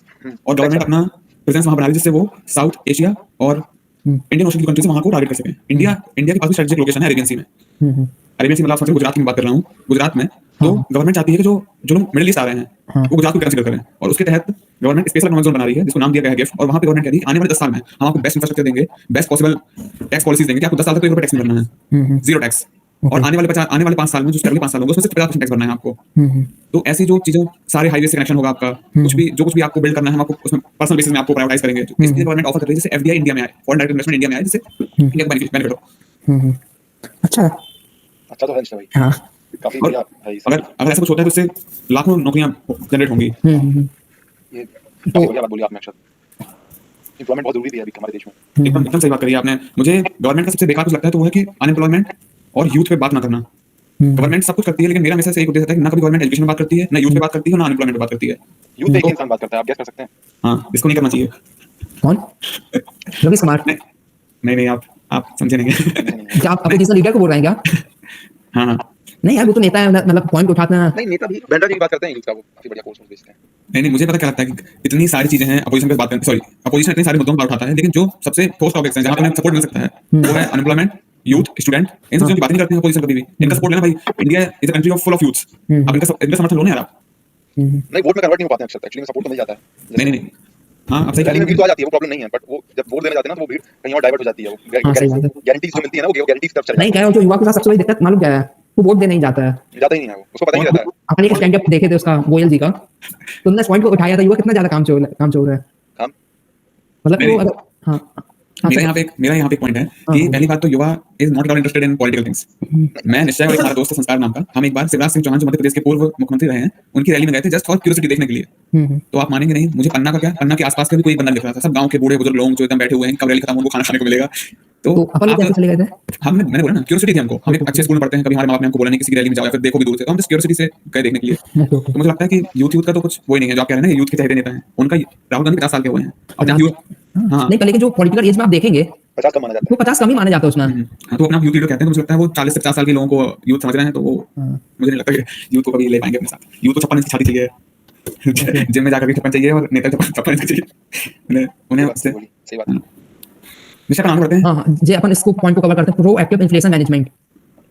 C: और गवर्नमेंट अपना प्रेजेंस वहां बना रही है जिससे वो साउथ एशिया और इंडियन ओशन की कंट्रीज वहां को टारगेट कर सके। इंडिया के पास भी स्ट्रेटेजिक लोकेशन है अरेबियन सी में। अरेबियन सी मतलब गुजरात की बात कर रहा हूँ। गुजरात में तो गवर्नमेंट चाहती है कि जो लोग मिडिल ईस्ट आ रहे हैं वो गुजरात को कंसीडर करें और उसके तहत गवर्नमेंट स्पेशल इकोनॉमिक जोन बना रही है जिसको नाम दिया गया है गिफ्ट। और वहां पे गवर्नमेंट कह रही है आने वाले 10 साल में हम आपको बेस्ट इंफ्रास्ट्रक्चर देंगे बेस्ट पॉसिबल टैक्स पॉलिसीज देंगे कि आपको 10 साल तक कोई टैक्स नहीं भरना है जीरो टैक्स। और आने वाले 5 साल में जो अगले 5 साल होंगे उसमें सिर्फ 50% टैक्स भरना है आपको। तो ऐसी जो चीजें सारे हाईवे से कनेक्शन होगा आपका कुछ भी आपको बिल्ड करना है हम आपको उसमें पर्सनल बेसिस में आपको प्रायोरिटाइज करेंगे। इसलिए गवर्नमेंट ऑफर कर रही है जैसे एफडीआई इंडिया में आए फॉरेन डायरेक्ट इन्वेस्टमेंट इंडिया में आए जिससे इंडिया को बेनिफिट हो।
B: अच्छा
A: तो है भाई
B: हाँ
A: काफी बढ़िया है।
C: अगर ऐसा कुछ होता है तो इससे लाखों नौकरियां जनरेट होंगी।
A: ये तो बढ़िया बात बोली आपने अक्षर। एम्प्लॉयमेंट बहुत जरूरी भी है अभी हमारे देश में।
C: एकदम सही बात करी आपने। मुझे गवर्नमेंट का सबसे बेकार कुछ लगता है तो वो है कि अनएम्प्लॉयमेंट और यूथ पे बात ना करना। गवर्नमेंट सब कुछ करती है लेकिन मेरा हमेशा से एक उद्देश्य है कि ना कभी गवर्नमेंट एजुकेशन में बात करती है ना यूथ पे बात करती है ना अनएम्प्लॉयमेंट पे बात करती है।
A: यूथ पे एक इंसान बात करता है आप गेस कर सकते हैं?
C: हाँ इसको नहीं करना चाहिए।
B: कौन? रवि कुमार?
C: नहीं आप समझे नहीं।
B: क्या आप अपने लीडर को बोल रहे हैं क्या?
C: हाँ हाँ
B: नहीं यार वो तो नेता है, मतलब पॉइंट उठाता है।
A: नहीं नेता भी बैंड्रा की बात करते हैं यूथ का, वो काफी बढ़िया कोर्स बेचते हैं।
C: नहीं मुझे पता क्या लगता है कि इतनी सारी चीजें हैं अपोजिशन पे बात करते, सॉरी अपोजिशन इतने सारे मुद्दों पर बात उठाता है, लेकिन जो सबसे ठोस टॉपिक्स हैं जहां पे उन्हें सपोर्ट मिल सकता है वो है अनएम्प्लॉयमेंट, यूथ, स्टूडेंट। इन सब चीजों की बात नहीं करते हैं अपोजिशन कभी भी। इनका सपोर्ट लेना भाई, India is a country of full of youths, अब इनका समर्थन लो नहीं यार आप।
A: नहीं वोट में कन्वर्ट नहीं हो पाते हैं अक्सर, एक्चुअली में सपोर्ट तो मिल जाता है।
C: नहीं नहीं हाँ आप सही कह
A: रैली
C: रहे
A: में भीड़ तो आ जाती है, वो प्रॉब्लम नहीं है, बट वो जब वोट देने जाते हैं ना तो वो भीड़ कहीं और डाइवर्ट हो जाती है। वो गारंटीज जो मिलती है ना वो गारंटीज तरफ चले
B: नहीं कह रहा हूँ जो युवा के साथ सबसे बड़ी दिक्कत मालूम क्या है, वो वोट देने नहीं जाता है,
A: जाता ही नहीं है, वो उसको पता ही नहीं रहता है।
B: अपने एक स्टैंड अप देखे थे उसका गोयल जी का, तो उन्होंने पॉइंट को उठाया था युवा कितना ज्यादा काम चोर है,
A: हम
B: मतलब वो अगर हाँ
C: मेरा यहाँ पे एक पॉइंट है कि पहली बात तो युवा is not at all interested in political things. मैं निश्चय और एक हमारा दोस्त है संस्कार नाम का, हम एक बार शिवराज सिंह चौहान जो मध्य प्रदेश के पूर्व मुख्यमंत्री रहे हैं उनकी रैली में गए थे जस्ट फॉर क्यूरियोसिटी देखने के लिए। तो आप मानेंगे नहीं, मुझे पन्ना के आसपास का भी कोई बंदा दिख रहा था, सब गांव के बूढ़े बुजुर्ग लोग जो एकदम बैठे हुए हैं, कब रैली खत्म उनको खाना खाने को मिलेगा। तो
B: अपन लोग कैसे चले गए थे?
C: मैंने बोला ना क्यूरियोसिटी थी हमको, हम एक अच्छे स्कूल में पढ़ते हैं, कभी हमारे माँ बाप ने हमको बोला नहीं किसी की रैली में जाओ या फिर देखो भी दूर से, तो हम जस्ट क्यूरियोसिटी से गए देखने के लिए। तो मुझे लगता है कि यूथ का तो कुछ वही नहीं है जो आप कह रहे हैं, यूथ के चहेते नेता हैं उनका, राहुल गांधी 50 साल के हुए हैं और जहाँ हाँ
B: नहीं लेकिन जो पॉलिटिकल एज में आप देखेंगे
A: 50 कम माना जाता है,
B: वो 50 कम ही माना जाता है उसमें।
C: हाँ तो अपना यूथ लीडर कहते हैं, तो मुझे लगता है वो 40 से 50 साल के लोगों को यूथ समझ रहे हैं, तो वो मुझे नहीं लगता कि यूथ को कभी ले पाएंगे अपने साथ। यूथ को 56 इंच की छाती चाहिए, जिम में जाकर 56 चाहिए और नेता 56 इंच चाहिए उन्हें उससे।
A: सही बात है।
C: निशा का नाम करते हैं।
B: हाँ जी अपन इसको पॉइंट को कवर करते हैं, प्रोएक्टिव इन्फ्लेशन मैनेजमेंट।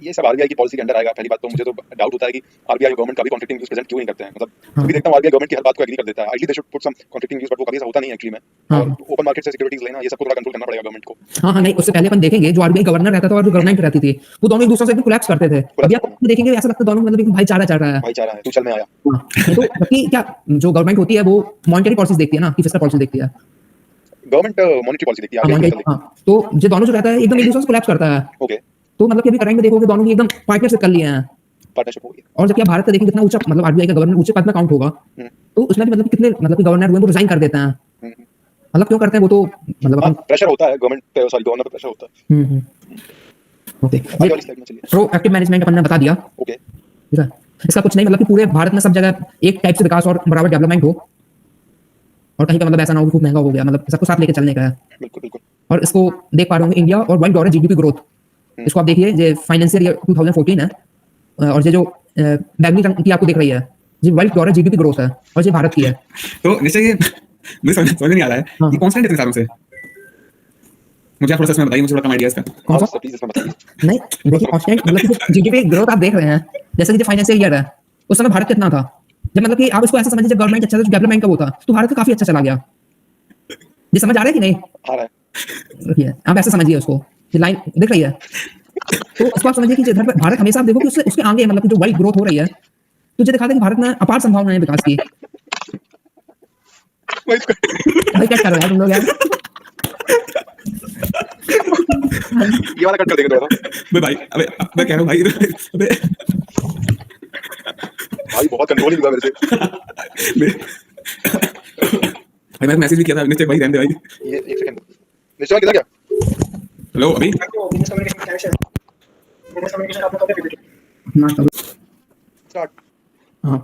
A: ये सब आरबीआई की पॉलिसी के अंडर आएगा। पहली बात तो मुझे तो डाउट होता है कि आरबीआई और गवर्नमेंट का भी कॉन्फ्लिक्टिंग व्यूज प्रेजेंट क्यों नहीं करते हैं। मतलब कभी देखता हूं आरबीआई गवर्नमेंट की हर बात को एग्री कर देता है, ideally they should put some conflicting views, but वो कभी ऐसा होता नहीं है एक्चुअली में। और ओपन मार्केट से सिक्योरिटीज लेना ये सब को थोड़ा कंट्रोल करना पड़ेगा गवर्नमेंट को।
B: हाँ नहीं उससे पहले अपन देखेंगे जो आरबीआई गवर्नर रहता था और जो गवर्नमेंट रहती थी वो दोनों एक दूसरे से एकदम कोलैप्स करते थे। अभी आप देखेंगे ऐसा लगता है दोनों मतलब एक भाईचारा चल रहा है,
A: भाईचारा है, तू चल मैं आया।
B: तो जबकि क्या जो गवर्नमेंट होती है वो मॉनेटरी पॉलिसीज देखती है ना, कि फिस्कल पॉलिसी देखती है
A: गवर्नमेंट मॉनेटरी पॉलिसी देखती है, आरबीआई
B: तो जो दोनों जो रहता है एकदम एक दूसरे से कोलैप्स करता है।
A: ओके
B: तो मतलब कि अभी करंट में देखोगे दोनों की एकदम पार्टनरशिप कर लिए हैं,
A: पार्टनरशिप हो गई।
B: और जबकि आप भारत का देखेंगे कितना ऊंचा मतलब आरबीआई का गवर्नर ऊंचे पद में काउंट होगा, तो उसमें भी मतलब कितने मतलब कि गवर्नर हुए वो रिजाइन कर देते हैं। मतलब क्यों करते हैं वो तो मतलब अपन
A: प्रेशर होता है गवर्नमेंट पे, सॉरी गवर्नर पे प्रेशर होता है।
B: ओके
A: आगे वाली स्लाइड में चलिए।
B: प्रोएक्टिव मैनेजमेंट अपन ने बता दिया।
A: ओके
B: ठीक है, इसका कुछ नहीं मतलब कि पूरे भारत में सब जगह एक टाइप से विकास और बराबर डेवलपमेंट हो, और कहीं का मतलब ऐसा ना हो कि खूब महंगा हो गया, मतलब सबको साथ लेके चलने का है।
A: बिल्कुल बिल्कुल।
B: और इसको देख पा रहे होंगे इंडिया और $1 जीडीपी ग्रोथ, इसको आप देखिए ये फाइनेंशियल ईयर 2014 है, और ये जो बैंगनी रंग की आपको दिख रही है ये $1 जीडीपी ग्रोथ है और ये भारत की है।
C: तो निश्चय ये मुझे समझ नहीं आ रहा है ये कांस्टेंट इतने सालों से, मुझे आप थोड़ा सा इसमें बताइए, मुझे थोड़ा कम आइडिया इसका।
B: कौन सा?
A: प्लीज इसमें बताइए।
B: नहीं देखिए कांस्टेंट मतलब कि जीडीपी ग्रोथ आप देख रहे हैं, जैसे कि जो फाइनेंशियल ईयर है उस समय भारत कितना था, जब मतलब कि आप इसको ऐसा समझिए जब गवर्नमेंट अच्छा था, डेवलपमेंट का वो था, तो भारत का काफी अच्छा चला गया। ये समझ आ रहा है कि नहीं?
A: आ रहा है।
B: देखिए आप ऐसे समझिए उसको, ये लाइन दिख रही है, तो इसको आप समझिए कि इधर भारत हमेशा आप देखो कि उसके आगे मतलब कि जो वर्ल्ड ग्रोथ हो रही है, तो ये दिखाता है कि भारत में अपार संभावनाएं हैं विकास की। भाई क्या कर रहे हो यार तुम लोग यार?
A: ये वाला कट कर देंगे थोड़ा।
C: मैं भाई अबे मैं कह रहा हूँ भाई अबे
A: भाई बहुत कंट्रोलिंग हुआ मेरे से।
C: भाई मैं मैसेज भी किया था निश्चय भाई, रहने दे भाई।
A: ये एक सेकंड निश्चय किधर गया?
C: हेलो अभी
A: स्टार्ट।
B: हाँ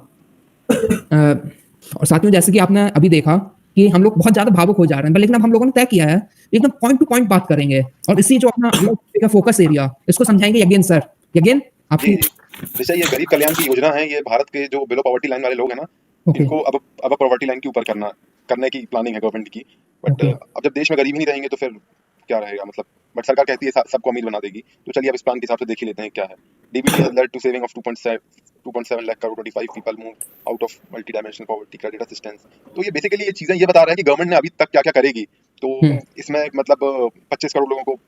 B: और साथ में जैसे कि आपने अभी देखा कि हम लोग बहुत ज्यादा भावुक हो जा रहे हैं, लेकिन अब हम लोगों ने तय किया है एकदम पॉइंट टू पॉइंट बात करेंगे, और इसी जो अपना फोकस एरिया इसको समझाएंगे यज्ञेन सर। यज्ञेन आपकी
A: जैसे ये गरीब कल्याण की योजना है, ये भारत के जो बिलो पॉवर्टी लाइन वाले लोग हैं ना, इनको अब पॉवर्टी लाइन के ऊपर करने की प्लानिंग है गवर्नमेंट की। बट अब जब देश में गरीब ही नहीं रहेंगे तो फिर क्या रहेगा मतलब। बट सरकार कहती है सबको अमीर बना देगी, तो चलिए अब इस प्लान के हिसाब से देख ही लेते हैं क्या है। DBT has led to saving of 2.7 lakh crore, 25 people move out of multi dimensional poverty, credit assistance. तो ये बेसिकली ये चीजें ये बता रहा है कि गवर्नमेंट ने अभी तक क्या क्या करेगी। तो इसमें मतलब 25 करोड़ लोगों को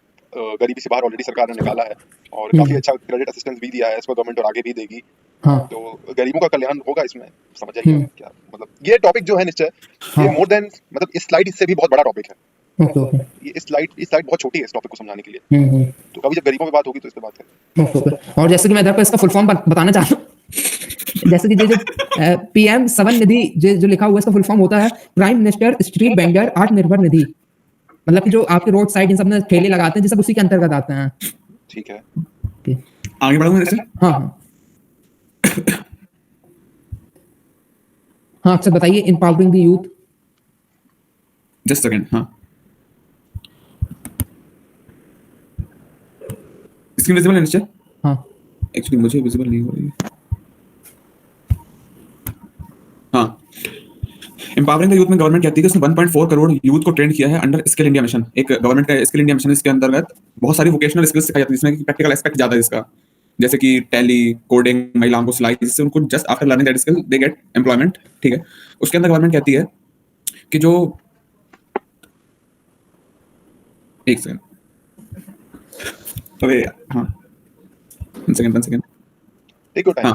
A: गरीबी से बाहर ऑलरेडी सरकार ने निकाला है, और काफी अच्छा क्रेडिट असिस्टेंस भी दिया है इसको गवर्नमेंट, और आगे भी देगी। तो गरीबों का कल्याण होगा इसमें, समझ आइए क्या मतलब। ये टॉपिक जो है निश्चय ये मोर देन मतलब इस स्लाइड इससे भी बहुत बड़ा टॉपिक है। ये इस स्लाइड बहुत छोटी है इस टॉपिक को समझाने के लिए। तो कभी जब गरीबों पे बात होगी तो इस पे बात करें।
B: और जैसे कि मैं इधर पर इसका फुल फॉर्म बताना चाहता हूँ, जैसे कि जो पीएम सवन निधि जो लिखा हुआ है इसका फुल फॉर्म होता है prime minister street vendor Atmanirbhar Nidhi. मतलब कि जो आपके रोड साइड इन सब में ठेले लगाते हैं ये सब उसी के अंतर्गत आते हैं।
A: ठीक है
C: आगे बढ़ूंगा जैसे।
B: हाँ हाँ अक्सर बताइए empowering the youth.
C: Just second. हाँ स्क्रीन विजिबल है निश्चय।
B: हाँ
C: एक्चुअली मुझे विजिबल नहीं हो रही है। हाँ, एम्पावरिंग द यूथ में गवर्नमेंट कहती है कि उसने 1.4 करोड़ यूथ को ट्रेन किया है अंडर स्किल इंडिया मिशन। एक गवर्नमेंट का स्किल इंडिया मिशन, इसके अंतर्गत बहुत सारी वोकेशनल स्किल्स सिखाई जाती है, जिसमें प्रैक्टिकल एस्पेक्ट ज्यादा है इसका, जैसे कि टैली, कोडिंग, महिलाओं को सिलाई, जिससे उनको just after learning that skill they get employment. ठीक है, उसके अंदर गवर्नमेंट कहती है कि जो एक सेकंड, अरे हाँ, one second,
A: take your time.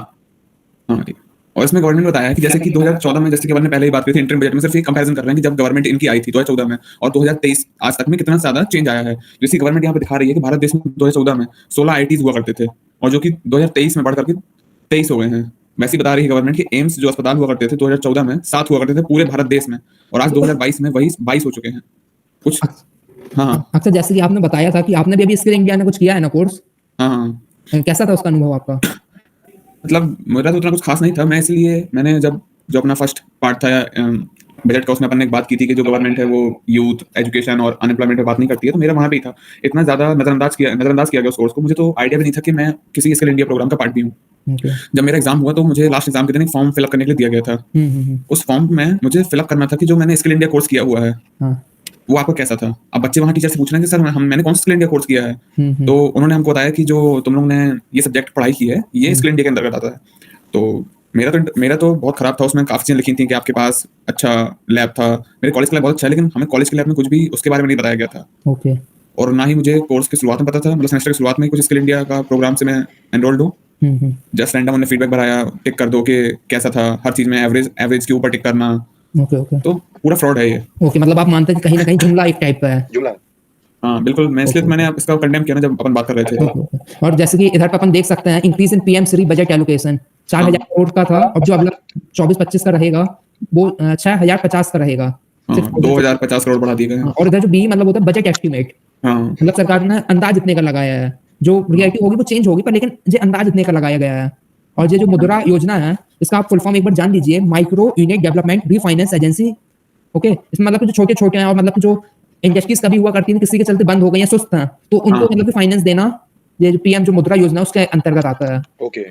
C: हाँ ठीक। और इसमें गवर्नमेंट ने बताया कि जैसे कि 2014 में, जैसे कि अपन ने पहले ही बात की थी इंटरिम बजट में, सिर्फ एक कंपैरिजन कर रहे हैं कि जब गवर्नमेंट इनकी आई थी 2014 में और 2023 आज तक में कितना ज्यादा चेंज आया है। जैसे गवर्नमेंट यहाँ पे दिखा रही है कि भारत देश में 2014 में 16 IITs हुआ करते थे और जो कि 2023 में बढ़ करके 23 हो गए हैं। वैसे ही बता रही है गवर्नमेंट कि एम्स जो अस्पताल हुआ करते थे 2014 में 7 हुआ करते थे पूरे भारत देश में, और आज 2022 में वही 22 हो चुके हैं कुछ। हाँ
B: अच्छा, जैसे कि आपने बताया था कि आपने भी अभी स्किल इंडिया में कुछ किया है ना कोर्स,
C: हाँ,
B: कैसा था उसका अनुभव आपका?
C: मतलब मेरा तो उतना कुछ खास नहीं था। मैं इसलिए मैंने जब जो अपना फर्स्ट पार्ट था बजट का, उसमें अपन ने एक बात की थी कि जो गवर्नमेंट है वो यूथ, एजुकेशन और अनएम्प्लॉयमेंट पे बात नहीं करती है, तो मेरा वहाँ पे ही था। इतना ज्यादा नजरअंदाज किया गया उस कोर्स को। मुझे तो आइडिया भी नहीं था कि मैं किसी स्किल इंडिया प्रोग्राम का पार्ट भी हूँ। जब मेरा एग्जाम हुआ तो मुझे लास्ट एग्जाम के दिन एक फॉर्म फिलअप करने के लिए दिया गया था। उस फॉर्म में मुझे फिलअप करना था कि जो मैंने स्किल इंडिया कोर्स किया हुआ है वो आपको कैसा था। अब बच्चे वहाँ टीचर से पूछ रहे हैं कि सर मैंने कौन सा स्किल इंडिया कोर्स किया है, तो उन्होंने हमको बताया कि जो तुम लोगों ने ये सब्जेक्ट पढ़ाई की है ये स्किल इंडिया के अंतर्गत आता है। तो मेरा तो बहुत खराब था। उसमें काफी चीजें लिखी थी कि आपके पास अच्छा लैब था। मेरे कॉलेज का लैब बहुत अच्छा है, लेकिन हमें कॉलेज के लैब में कुछ भी उसके बारे में नहीं बताया गया था।
B: ओके।
C: और ना ही मुझे कोर्स की शुरुआत में पता था, मतलब सेमेस्टर की शुरुआत में कुछ स्किल इंडिया का प्रोग्राम से मैं एनरोल्ड हूँ। जस्ट रैंडम उन्होंने फीडबैक भराया, टिक कर दो कि कैसा था, हर चीज में एवरेज के ऊपर टिक करना।
B: ओके।
C: तो पूरा फ्रॉड है ये।
B: ओके, मतलब आप मानते हैं कि कहीं ना कहीं जुमला एक टाइप का है।
A: जुमला।
C: हाँ बिल्कुल, मैं इसलिए मैंने इसका कंडेम किया ना जब अपन बात कर रहे थे।
B: और जैसे कि इधर पर अपन देख सकते हैं increase in PM Shri budget allocation 4000 crore का था, अब जो अगला 24-25 का रहेगा वो 6050 का रहेगा।
C: 2050 करोड़ बढ़ा दिए गए हैं।
B: और इधर जो बी मतलब होता है बजट एस्टिमेट, मतलब सरकार ने अंदाज इतने का लगाया है। जो रियलिटी होगी वो चेंज होगी, पर लेकिन ये अंदाज इतने का लगाया गया है। और ये जो मुद्रा योजना है इसका आप फुल फॉर्म एक बार जान लीजिए, micro unit development refinance agency. Okay, इसमें मतलब जो छोटे छोटे हैं और मतलब जो इंडस्ट्रीज कभी हुआ करती थी किसी के चलते बंद हो गई या सुस्त हैं, तो उनको मतलब कि फाइनेंस देना ये जो पीएम जो मुद्रा योजना उसके अंतर्गत आता है।
A: ओके,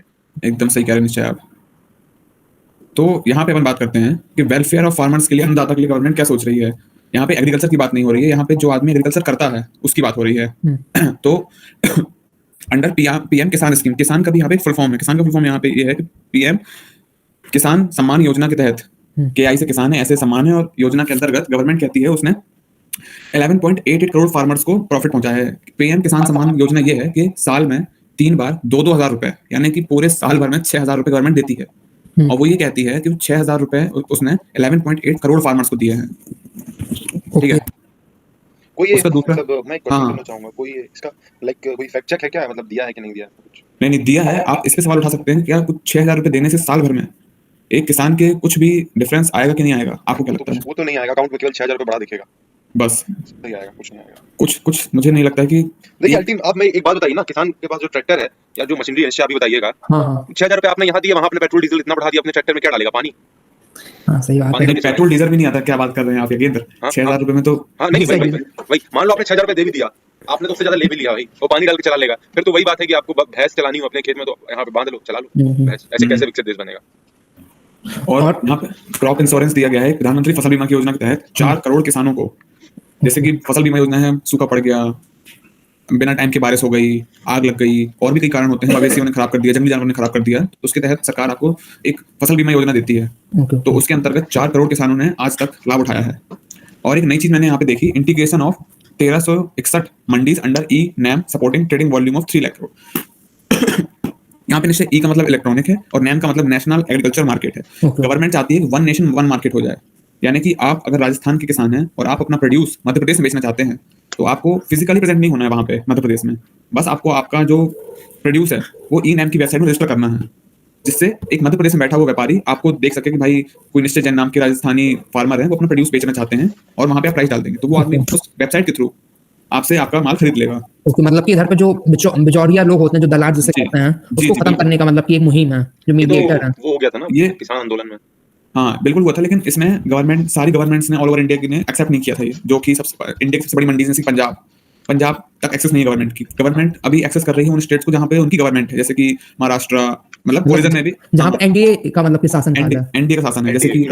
C: एकदम सही कह रहे हैं निश्चय आप। तो यहाँ पे अपन बात करते हैं कि वेलफेयर ऑफ फार्मर्स के लिए, अन्नदाता के लिए गवर्नमेंट क्या सोच रही है। यहाँ पे एग्रीकल्चर की बात नहीं हो रही है, यहाँ पे जो आदमी एग्रीकल्चर करता है उसकी बात हो रही है। तो अंडर पीएम किसान स्कीम, किसान का भी यहाँ पे फुल फॉर्म है। किसान का फुल फॉर्म यहाँ पे ये है कि पीएम किसान सम्मान योजना के तहत, केआई से किसान है ऐसे सम्मान है, और योजना के अंतर्गत गवर्नमेंट कहती है उसने 11.88 करोड़ फार्मर्स को प्रॉफिट पहुंचा है। पीएम किसान सम्मान योजना ये है कि साल में 3 बार 2,000 रुपए, यानी कि पूरे साल भर में 6,000 रुपए गवर्नमेंट देती है। और वो ये कहती है कि 6,000 रुपए उसने 11.8 करोड़ फार्मर्स को दिए हैं। ठीक है,
A: कोई
C: उसका दूसरा
A: मतलब मैं क्वेश्चन करना चाहूंगा, कोई इसका लाइक कोई फैक्ट चेक है क्या, मतलब दिया है कि नहीं दिया कुछ?
C: नहीं दिया है। आप इस पे सवाल उठा सकते हैं क्या कुछ 6,000 रुपए देने से साल भर में एक किसान के कुछ भी डिफरेंस आएगा कि नहीं आएगा? आपको क्या लगता है?
A: वो तो नहीं आएगा, अकाउंट में केवल 6,000 रुपए बढ़ा दिखेगा बस, नहीं आएगा, कुछ नहीं आएगा।
C: कुछ मुझे नहीं लगता है कि
A: देखिए अल्टीम। अब मैं एक बात बताइए ना, किसान के पास जो ट्रैक्टर है या जो मशीनरी है, आप भी बताइएगा। 6,000 रुपए आपने यहाँ दिया, वहाँ अपने पेट्रोल डीजल इतना बढ़ा दिया, अपने ट्रैक्टर में क्या डालेगा? पानी।
B: सही बात है,
C: पेट्रोल डीजल भी नहीं आता। क्या बात कर रहे हैं आप? ये 6,000 रुपए में तो
A: नहीं भाई, मान लो आपने 6,000 रुपए दे भी दिया, आपने तो उससे ज्यादा ले भी लिया भाई, वो पानी डाल के चला लेगा। फिर तो वही बात है कि आपको भैंस चलानी हो अपने खेत में, तो यहाँ पे बांध लो, चला लो भैंस। ऐसे कैसे विकसित देश बनेगा?
C: और यहाँ पे क्रॉप इंश्योरेंस दिया गया है प्रधानमंत्री फसल बीमा की योजना के तहत 4 करोड़ किसानों को। जैसे कि फसल बीमा योजना है, सूखा पड़ गया, बिना टाइम की बारिश हो गई, आग लग गई, और भी कई कारण होते हैं, मवेशियों ने खराब कर दिया, जंगली जानवरों ने खराब कर दिया, तो उसके तहत सरकार आपको एक फसल बीमा योजना देती है। तो उसके अंतर्गत 4 करोड़ किसानों ने आज तक लाभ उठाया है। और एक नई चीज मैंने यहाँ पे देखी, integration of 1361 mandis under e NAM supporting trading volume of 3 lakh crore. यहाँ पे निश्चय ई का मतलब इलेक्ट्रॉनिक है और नैम का मतलब नेशनल एग्रीकल्चर मार्केट है। गवर्नमेंट चाहती है कि 1 नेशन 1 मार्केट हो जाए, यानी कि आप अगर राजस्थान के किसान हैं और आप अपना प्रोड्यूस मध्य प्रदेश में बेचना चाहते हैं, तो आपको फिजिकली प्रेजेंट नहीं होना है वहाँ पे मध्य प्रदेश में, बस आपको आपका जो प्रोड्यूस है वो ई नैम की वेबसाइट में रजिस्टर करना है, जिससे एक मध्य प्रदेश में बैठा हुआ व्यापारी आपको देख सके कि भाई कोई निश्चय जैन नाम के राजस्थानी फार्मर है, वो अपना प्रोड्यूस बेचना चाहते हैं, और वहाँ पे आप प्राइस डाल देंगे तो वो आदमी उस वेबसाइट के थ्रू आपसे आपका माल खरीद लेगा।
B: ओके, मतलब कि इधर पे जो बिचौलिया लोग होते हैं, जो दलाल जिसे कहते हैं, उसको खत्म करने का मतलब कि एक मुहिम है जो मीडिएटर है।
A: वो हो गया था ना ये किसान आंदोलन में।
C: हाँ बिल्कुल हुआ था, लेकिन इसमें सारी गवर्नमेंट्स ने ऑल ओवर इंडिया ने एक्सेप्ट नहीं किया था ये, जो कि इंडिया की सबसे बड़ी मंडी जैसे पंजाब, पंजाब तक एक्सेस नहीं है गवर्नमेंट की। गवर्नमेंट अभी एक्सेस कर रही है उन स्टेट्स को जहाँ पे उनकी गवर्नमेंट है, जैसे कि महाराष्ट्र, मतलब ओरिजिन में भी
B: जहाँ पे एनडीए का मतलब कि शासन था।
C: एनडीए का शासन है, जैसे कि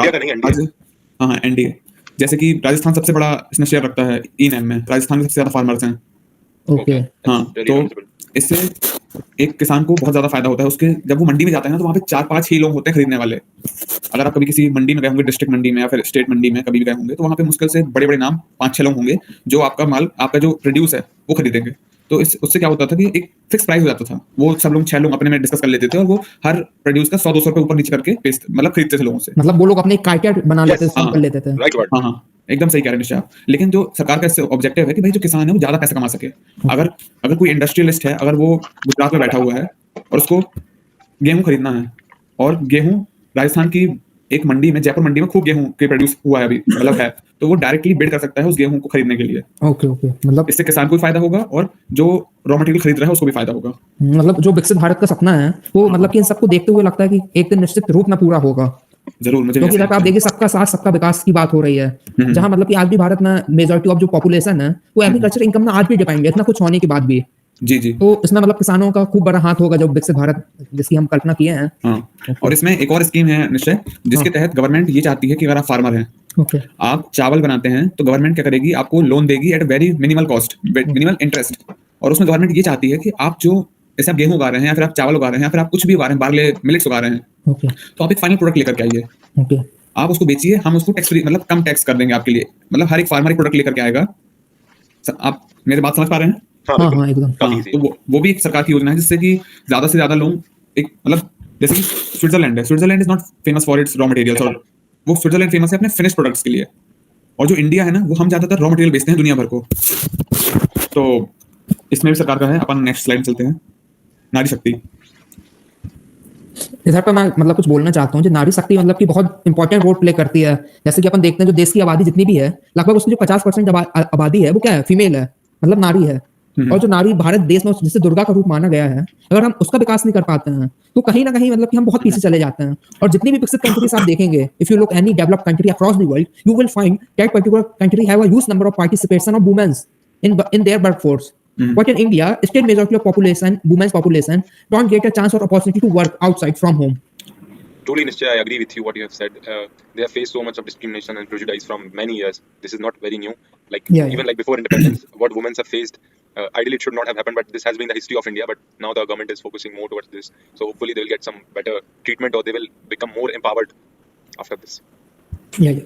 C: हाँ एनडीए, जैसे कि राजस्थान सबसे बड़ा इसमें शेयर रखता है ई-नैम में, राजस्थान में सबसे ज्यादा फार्मर्स हैं।
B: ओके
C: हाँ, तो इससे एक किसान को बहुत ज्यादा फायदा होता है। उसके जब वो मंडी में जाता है ना, तो वहाँ पे 4-5 ही लोग होते हैं खरीदने वाले। अगर आप कभी किसी मंडी में गए होंगे, डिस्ट्रिक्ट मंडी में या फिर स्टेट मंडी में कभी भी गए होंगे, तो वहाँ पे मुश्किल से बड़े बड़े नाम 5-6 लोग होंगे जो आपका माल, आपका जो प्रोड्यूस है वो खरीदेंगे। तो उससे क्या होता था कि एक फिक्स प्राइस हो जाता था, वो सब लोग 6 लोग अपने में डिस्कस कर लेते थे और वो हर प्रोड्यूस का 100-200 रुपए ऊपर नीचे करके मतलब खरीदते थे लोगों से।
B: मतलब वो लोग अपने कार्केट बना लेते थे, कर लेते थे।
C: हाँ, एकदम सही कह रहे हैं आप। लेकिन जो सरकार का ऑब्जेक्टिव है कि भाई जो किसान है वो ज्यादा पैसा कमा सके। अगर कोई इंडस्ट्रियलिस्ट है, अगर वो गुजरात में बैठा हुआ है और उसको गेहूं खरीदना है, और गेहूं राजस्थान की एक मंडी में, जयपुर मंडी में खूब गेहूं के प्रोड्यूस हुआ है अभी, मतलब है, तो वो डायरेक्टली बिड कर सकता है उस गेहूं को खरीदने के लिए।
B: ओके, मतलब
C: इससे किसान को भी फायदा होगा और जो रॉ मटेरियल खरीद रहा है उसको भी फायदा होगा।
B: मतलब जो विकसित भारत का सपना है वो मतलब कि इन सबको देखते हुए लगता है कि एक दिन निश्चित रूप में पूरा होगा।
C: जरूर, मुझे
B: क्योंकि अगर आप देखिए सबका साथ सबका विकास की बात हो रही है, जहां मतलब कि आज भी भारत में मेजॉरिटी ऑफ जो पॉपुलेशन है वो एग्रीकल्चर इनकम में आज भी डिपेंड है, इतना कुछ होने के बाद भी।
C: जी।
B: तो इसमें मतलब किसानों का खूब बड़ा हाथ होगा जब विकसित भारत जिसकी हम कल्पना किए हैं।
C: हाँ। और इसमें एक और स्कीम है निश्चय, जिसके तहत गवर्नमेंट ये चाहती है कि अगर आप फार्मर हैं, आप चावल बनाते हैं, तो गवर्नमेंट क्या करेगी, आपको लोन देगी at very minimal cost, minimal interest. और उसमें गवर्नमेंट ये चाहती है कि आप जो, जैसे आप गेहूं उगा रहे हैं या फिर आप चावल उगा रहे हैं या फिर आप कुछ भी उगा रहे हैं, बार्ले मिलेट्स उगा रहे हैं, तो आप एक फाइनल प्रोडक्ट लेकर के आइए, आप उसको बेचिए, हम उसको टैक्स फ्री, मतलब कम टैक्स कर देंगे आपके लिए। मतलब हर एक फार्मर एक प्रोडक्ट लेकर के आएगा। आप मेरी बात समझ पा रहे हैं?
B: हाँ, एकदम।
C: तो वो भी एक सरकार की योजना है, जिससे कि ज्यादा से ज्यादा लोग एक, मतलब जैसे कि Switzerland is not famous for its raw materials, और वो स्विट्जरलैंड फेमस है अपने फिनिश प्रोडक्ट्स के लिए। और जो इंडिया है ना, वो हम ज्यादातर रॉ मटेरियल बेचते हैं दुनिया भर को। तो इसमें भी सरकार का है। अपन नेक्स्ट स्लाइड चलते हैं। नारी शक्ति,
B: इधर पर मैं मतलब कुछ बोलना चाहता हूँ। जो नारी शक्ति मतलब कि बहुत इंपॉर्टेंट रोल प्ले करती है। जैसे कि अपन देखते हैं जो देश की आबादी जितनी भी है, लगभग उसकी जो 50% आबादी है वो क्या है, फीमेल है, मतलब नारी है। और जो नारी भारत देश में जिसे दुर्गा का रूप माना गया है, अगर हम उसका विकास नहीं कर पाते हैं तो कहीं ना कहीं मतलब कि हम बहुत पीछे चले जाते हैं। और जितनी भी विकसित कंट्रीज आप देखेंगे, if you look any developed country across the world, you will find that particular country have a huge number of participation of womens in their workforce. But in India, still majority of population, women's population, don't get a chance or opportunity to work outside from home.
A: Truly, Nishchay, I agree with you what you have said. They have faced so much of discrimination and prejudice from many years. This is not very new. Even like before independence, what women have faced, ideally it should not have happened, but this has been the history of India. But now the government is focusing more towards this. So hopefully they will get some better treatment, or they will become more empowered after this.
B: Yeah.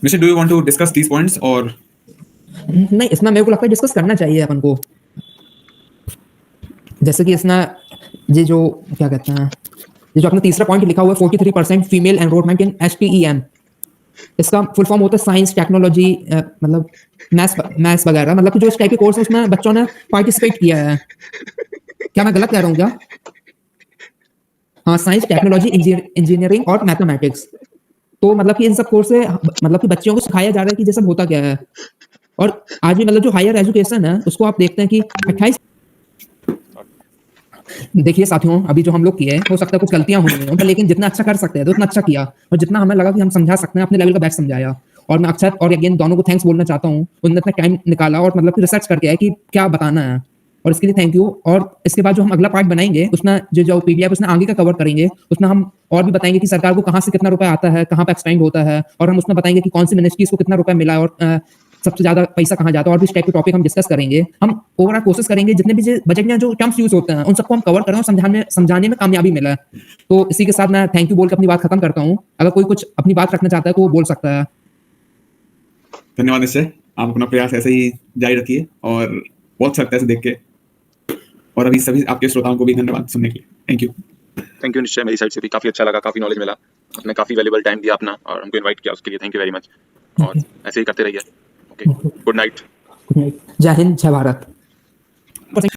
C: Mr. Do you want to discuss these points or?
B: नहीं, इसमें मेरे को लगता है discuss करना चाहिए अपन को। जैसे कि इसमें ये जो क्या कहते हैं, ये जो अपना तीसरा पॉइंट लिखा हुआ है 43% फीमेल एनरोलमेंट इन STEM, इसका फुल फॉर्म होता है साइंस, टेक्नोलॉजी, मतलब मैथ्स वगैरह। मतलब कि जो इस टाइप के कोर्स है उसमें बच्चों ने पार्टिसिपेट किया है। क्या मैं गलत कह रहा हूँ क्या? हाँ, साइंस, टेक्नोलॉजी, इंजीनियरिंग और मैथमेटिक्स। तो मतलब कि इन सब कोर्स से मतलब कि बच्चों को सिखाया जा रहा है कि ये सब होता क्या है। और आज भी मतलब जो हायर एजुकेशन है उसको आप देखते हैं कि 28, देखिए साथियों, अभी जो हम लोग किए, हो सकता है कुछ गलतियां हुई हैं, लेकिन जितना अच्छा कर सकते हैं तो उतना अच्छा किया, और जितना हमें लगा कि हम समझा सकते हैं अपने लेवल का बेस्ट समझाया। और मैं अक्षत और अगेन दोनों को थैंक्स बोलना चाहता हूँ, उन्होंने इतना टाइम निकाला और मतलब कि रिसर्च करके आए कि क्या बताना है, और इसके लिए थैंक यू। और इसके बाद जो हम अगला पार्ट बनाएंगे उसमें जो PDF उसमें आगे का कवर करेंगे, उसमें हम और भी बताएंगे कि सरकार को कहाँ से कितना रुपया आता है, कहाँ पे एक्सपेंड होता है, और हम उसमें बताएंगे कि कौन सी मिनिस्ट्रीज को कितना रुपया मिला और सबसे ज्यादा पैसा कहाँ जाता है, और भी इस टाइप के टॉपिक हम डिस्कस करेंगे। हम ओवरऑल कोशिश करेंगे जितने भी बजट में जो टर्म्स यूज होते हैं उन सबको हम कवर करें और समझाने में कामयाबी मिला। तो इसी के साथ मैं थैंक यू बोल के अपनी बात खत्म करता हूँ। अगर कोई कुछ अपनी बात रखना चाहता है तो वो बोल सकता है।
C: धन्यवाद निश्चय, आप अपना प्रयास ऐसे ही जारी रखिए और बहुत अच्छा लगता है देख के। और अभी सभी आपके श्रोताओं को भी धन्यवाद सुनने के लिए।
A: थैंक यू निश्चय, मेरी साइड से भी काफी अच्छा लगा, काफी नॉलेज मिला, आपने काफी वैल्यूएबल टाइम दिया अपना और हमको इनवाइट किया, उसके लिए थैंक यू वेरी मच। और ऐसे ही करते रहिए। Okay, good night.
B: जय हिंद, जय भारत।